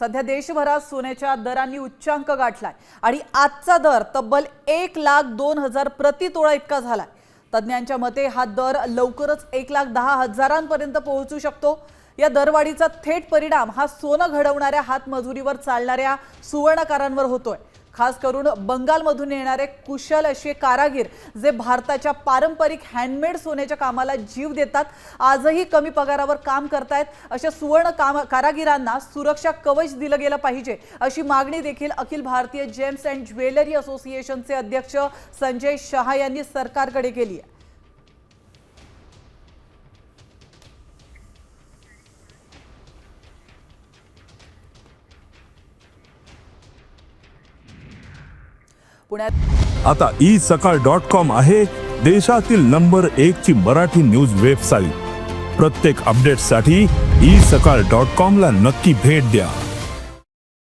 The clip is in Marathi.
सध्या देशभरात सोन्याच्या दरांनी उच्चांक गाठलाय आणि आजचा दर तब्बल 1,02,000 प्रति तोळा इतका झालाय। तज्ञांच्या मते हा दर लवकरच 1,10,000पर्यंत पोहोचू शकतो। या दरवाढीचा थेट परिणाम हा सोनं घडवणाऱ्या हातमजुरीवर चालणाऱ्या सुवर्णकारांवर होतोय। खास करून बंगालमधून येणारे कुशल असे कारागीर जे भारताच्या पारंपरिक हँडमेड सोन्याच्या कामाला जीव देतात, आजही कमी पगारावर काम करतायत। अशा सुवर्ण कारागिरांना सुरक्षा कवच दिलं गेलं पाहिजे अशी मागणी देखील Akhil Bharatiya gems and jewellery असोसिएशनचे अध्यक्ष संजय शहा यांनी सरकारकडे केली आहे। आता isakal.com आहे देशातील नंबर 1 ची मराठी न्यूज वेबसाईट। प्रत्येक अपडेटसाठी isakal.com ला नक्की भेट द्या।